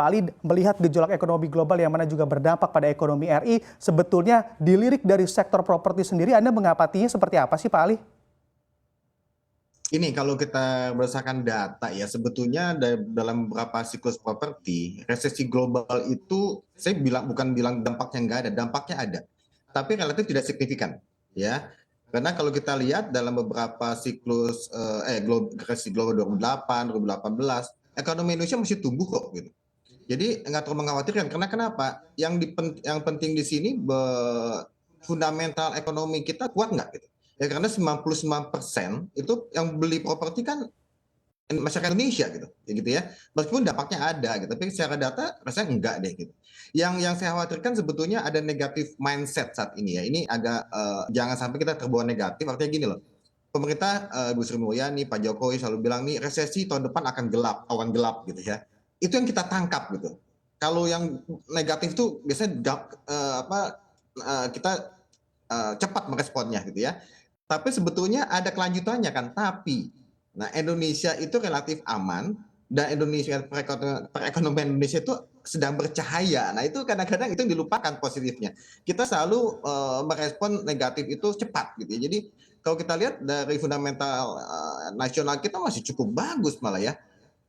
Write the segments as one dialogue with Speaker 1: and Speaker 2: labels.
Speaker 1: Pak Ali melihat gejolak ekonomi global yang mana juga berdampak pada ekonomi RI, sebetulnya dilirik dari sektor properti sendiri, Anda mengapatinya seperti apa sih Pak Ali?
Speaker 2: Ini kalau kita berdasarkan data ya sebetulnya dalam beberapa siklus properti resesi global itu saya bukan bilang dampaknya nggak ada, dampaknya ada, tapi relatif tidak signifikan ya. Karena kalau kita lihat dalam beberapa siklus resesi global 2008, 2018, ekonomi Indonesia masih tumbuh kok gitu. Jadi nggak terlalu mengkhawatirkan karena kenapa? Yang penting di sini fundamental ekonomi kita kuat nggak gitu. Ya karena 99% itu yang beli properti kan masyarakat Indonesia gitu, ya gitu ya. Meskipun dampaknya ada gitu, tapi secara data rasanya enggak deh gitu. Yang saya khawatirkan sebetulnya ada negatif mindset saat ini ya. Ini agak jangan sampai kita terbawa negatif. Artinya gini loh, pemerintah Bu Sri Mulyani, Pak Jokowi selalu bilang nih resesi tahun depan akan gelap, awan gelap gitu ya. Itu yang kita tangkap gitu. Kalau yang negatif tuh biasanya kita cepat meresponnya gitu ya. Tapi sebetulnya ada kelanjutannya kan. Tapi, nah Indonesia itu relatif aman dan perekonomian Indonesia itu sedang bercahaya. Nah itu kadang-kadang itu yang dilupakan positifnya. Kita selalu merespon negatif itu cepat gitu ya. Jadi kalau kita lihat dari fundamental nasional kita masih cukup bagus malah ya.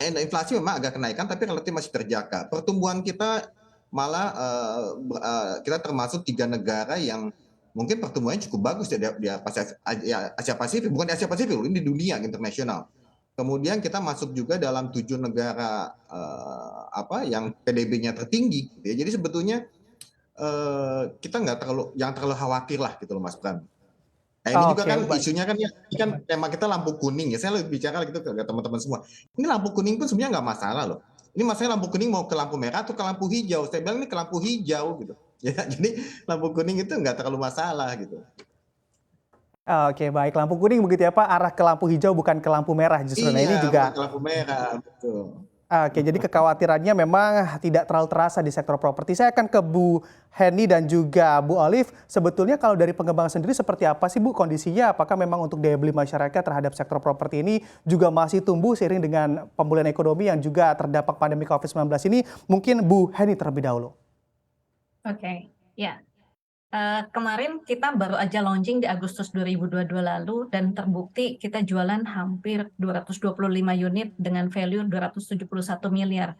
Speaker 2: Inflasi memang agak kenaikan tapi relatif masih terjaga. Pertumbuhan kita malah kita termasuk 3 negara yang mungkin pertumbuhannya cukup bagus ya di Asia Pasifik, bukan di Asia Pasifik, ini di dunia internasional. Kemudian kita masuk juga dalam 7 negara yang PDB-nya tertinggi. Gitu ya. Jadi sebetulnya kita jangan terlalu khawatir lah gitu loh Mas Bram. Nah ini juga
Speaker 1: Oke,
Speaker 2: kan
Speaker 1: baik.
Speaker 2: isunya kan ya, ini kan tema kita lampu kuning ya. Saya lebih bicara gitu ke teman-teman semua. Ini lampu kuning pun sebenarnya nggak masalah loh. Ini masalahnya lampu kuning mau ke lampu merah atau ke lampu hijau. Saya bilang ini ke lampu hijau gitu. Ya, jadi lampu kuning itu nggak terlalu masalah gitu.
Speaker 1: Oke, baik. Lampu kuning begitu ya Pak, arah ke lampu hijau bukan ke lampu merah justru. Nah
Speaker 2: Iya,
Speaker 1: ini
Speaker 2: bukan
Speaker 1: juga
Speaker 2: ke lampu merah, betul.
Speaker 1: jadi kekhawatirannya memang tidak terlalu terasa di sektor properti. Saya akan ke Bu Henny dan juga Bu Olive. Sebetulnya kalau dari pengembang sendiri seperti apa sih Bu kondisinya? Apakah memang untuk daya beli masyarakat terhadap sektor properti ini juga masih tumbuh seiring dengan pemulihan ekonomi yang juga terdampak pandemi COVID-19 ini? Mungkin Bu Henny terlebih dahulu.
Speaker 3: Oke, ya. Kemarin kita baru aja launching di Agustus 2022 lalu dan terbukti kita jualan hampir 225 unit dengan value 271 miliar.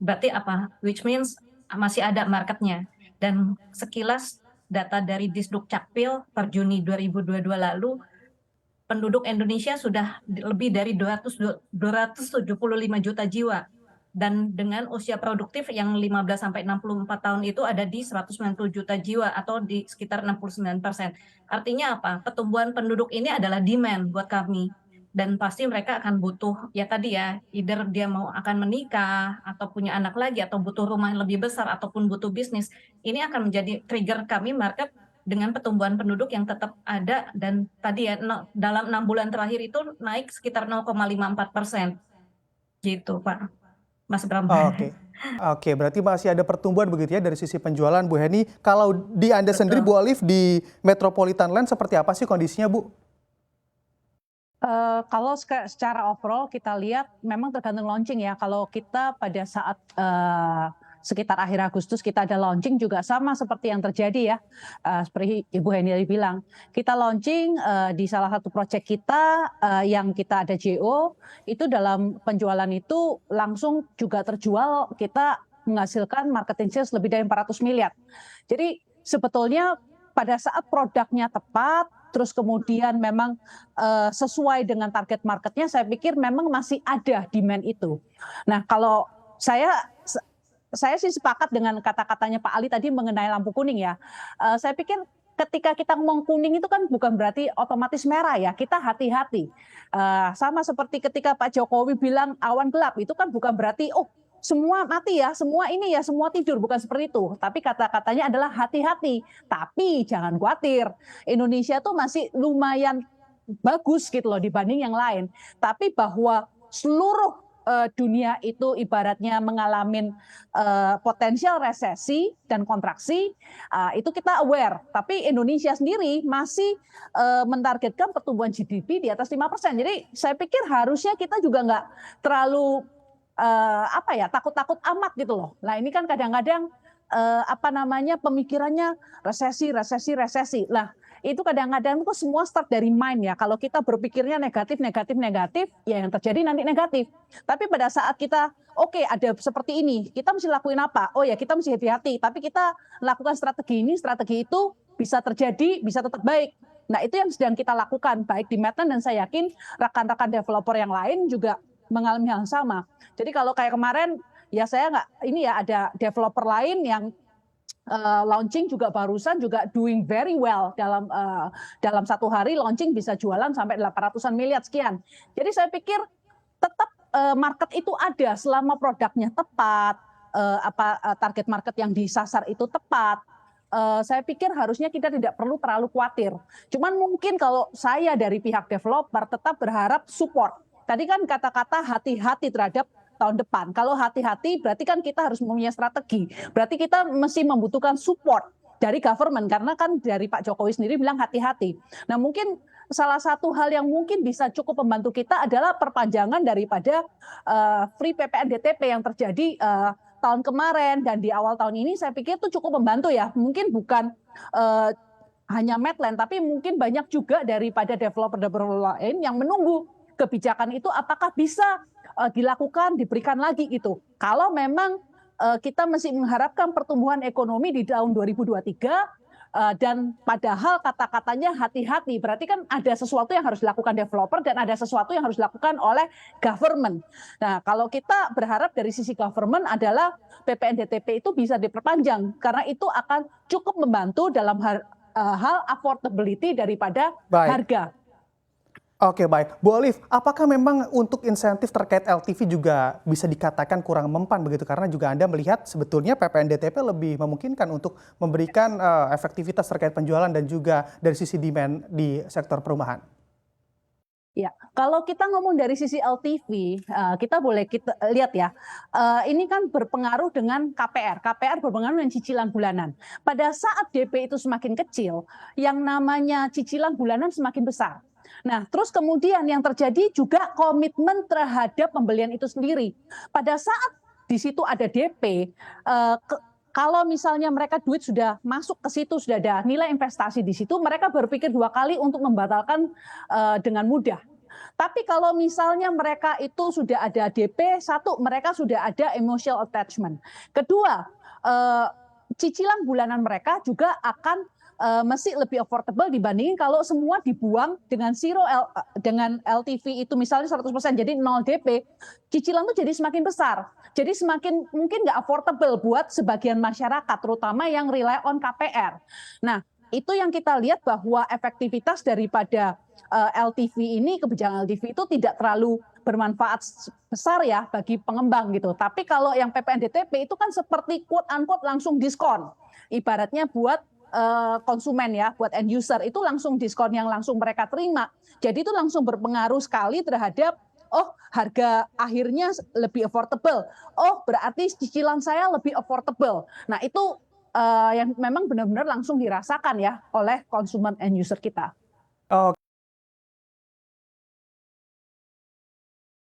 Speaker 3: Berarti apa? Which means masih ada marketnya. Dan sekilas data dari Disduk Capil per Juni 2022 lalu, penduduk Indonesia sudah lebih dari 275 juta jiwa. Dan dengan usia produktif yang 15 sampai 64 tahun itu ada di 190 juta jiwa atau di sekitar 69%. Artinya apa? Pertumbuhan penduduk ini adalah demand buat kami. Dan pasti mereka akan butuh, ya tadi ya, either dia mau akan menikah, atau punya anak lagi, atau butuh rumah yang lebih besar, ataupun butuh bisnis. Ini akan menjadi trigger kami market dengan pertumbuhan penduduk yang tetap ada. Dan tadi ya, dalam 6 bulan terakhir itu naik sekitar 0,54%. Gitu Pak. Mas Bram.
Speaker 1: Oke. Oke, berarti masih ada pertumbuhan begitu ya dari sisi penjualan Bu Henny. Kalau di Anda sendiri
Speaker 3: Betul.
Speaker 1: Bu Olive di Metropolitan Land seperti apa sih kondisinya Bu?
Speaker 4: Kalau secara overall kita lihat memang tergantung launching ya. Kalau kita pada saat sekitar akhir Agustus kita ada launching juga sama seperti yang terjadi ya. Seperti Ibu Henny bilang, kita launching di salah satu proyek kita yang kita ada JO, itu dalam penjualan itu langsung juga terjual, kita menghasilkan marketing sales lebih dari 400 miliar. Jadi sebetulnya pada saat produknya tepat, terus kemudian memang sesuai dengan target marketnya, saya pikir memang masih ada demand itu. Nah kalau saya sih sepakat dengan kata-katanya Pak Ali tadi mengenai lampu kuning ya. Saya pikir ketika kita ngomong kuning itu kan bukan berarti otomatis merah ya, kita hati-hati. Sama seperti ketika Pak Jokowi bilang awan gelap, itu kan bukan berarti semua mati ya, semua ini ya, semua tidur, bukan seperti itu. Tapi kata-katanya adalah hati-hati. Tapi jangan khawatir, Indonesia tuh masih lumayan bagus gitu loh dibanding yang lain. Tapi bahwa seluruh dunia itu ibaratnya mengalami potensial resesi dan kontraksi, itu kita aware. Tapi Indonesia sendiri masih mentargetkan pertumbuhan GDP di atas 5%. Jadi saya pikir harusnya kita juga nggak terlalu apa ya, takut-takut amat gitu loh. Nah ini kan kadang-kadang apa namanya, pemikirannya resesi, resesi, resesi. Lah itu kadang-kadang itu semua start dari mind ya. Kalau kita berpikirnya negatif, negatif, negatif, ya yang terjadi nanti negatif. Tapi pada saat kita oke, ada seperti ini, kita mesti lakuin apa? Oh ya, kita mesti hati-hati. Tapi kita lakukan strategi ini, strategi itu, bisa terjadi, bisa tetap baik. Nah itu yang sedang kita lakukan baik di Medland, dan saya yakin rekan-rekan developer yang lain juga mengalami hal yang sama. Jadi kalau kayak kemarin ya saya nggak, ini ya ada developer lain yang launching juga barusan juga doing very well, dalam satu hari launching bisa jualan sampai 800-an miliar sekian. Jadi saya pikir tetap market itu ada selama produknya tepat, target market yang disasar itu tepat. Saya pikir harusnya kita tidak perlu terlalu khawatir. Cuman mungkin kalau saya dari pihak developer tetap berharap support. Tadi kan kata-kata hati-hati terhadap tahun depan. Kalau hati-hati berarti kan kita harus mempunyai strategi. Berarti kita mesti membutuhkan support dari government, karena kan dari Pak Jokowi sendiri bilang hati-hati. Nah mungkin salah satu hal yang mungkin bisa cukup membantu kita adalah perpanjangan daripada free PPN DTP yang terjadi tahun kemarin dan di awal tahun ini. Saya pikir itu cukup membantu ya. Mungkin bukan hanya Medland, tapi mungkin banyak juga daripada developer-developer lain yang menunggu kebijakan itu apakah bisa dilakukan, diberikan lagi gitu. Kalau memang kita masih mengharapkan pertumbuhan ekonomi di tahun 2023, dan padahal kata-katanya hati-hati, berarti kan ada sesuatu yang harus dilakukan developer dan ada sesuatu yang harus dilakukan oleh government. Nah, kalau kita berharap dari sisi government adalah PPN DTP itu bisa diperpanjang, karena itu akan cukup membantu dalam hal affordability daripada harga.
Speaker 1: Oke, baik. Bu Olive, apakah memang untuk insentif terkait LTV juga bisa dikatakan kurang mempan begitu? Karena juga Anda melihat sebetulnya PPN DTP lebih memungkinkan untuk memberikan efektivitas terkait penjualan dan juga dari sisi demand di sektor perumahan.
Speaker 4: Ya, kalau kita ngomong dari sisi LTV, kita boleh lihat ya, ini kan berpengaruh dengan KPR. KPR berpengaruh dengan cicilan bulanan. Pada saat DP itu semakin kecil, yang namanya cicilan bulanan semakin besar. Nah, terus kemudian yang terjadi juga komitmen terhadap pembelian itu sendiri. Pada saat di situ ada DP, kalau misalnya mereka duit sudah masuk ke situ, sudah ada nilai investasi di situ, mereka berpikir 2 kali untuk membatalkan dengan mudah. Tapi kalau misalnya mereka itu sudah ada DP, satu, mereka sudah ada emotional attachment. Kedua, cicilan bulanan mereka juga akan masih lebih affordable dibandingin kalau semua dibuang dengan dengan LTV itu misalnya 100%, jadi 0 DP, cicilan itu jadi semakin besar. Jadi semakin mungkin nggak affordable buat sebagian masyarakat, terutama yang rely on KPR. Nah, itu yang kita lihat bahwa efektivitas daripada LTV ini, kebijakan LTV itu tidak terlalu bermanfaat besar ya bagi pengembang gitu. Tapi kalau yang PPN DTP itu kan seperti quote unquote langsung diskon. Ibaratnya buat konsumen ya, buat end user itu langsung diskon yang langsung mereka terima. Jadi itu langsung berpengaruh sekali terhadap harga akhirnya lebih affordable. Berarti cicilan saya lebih affordable. Nah, itu yang memang benar-benar langsung dirasakan ya oleh konsumen end user kita.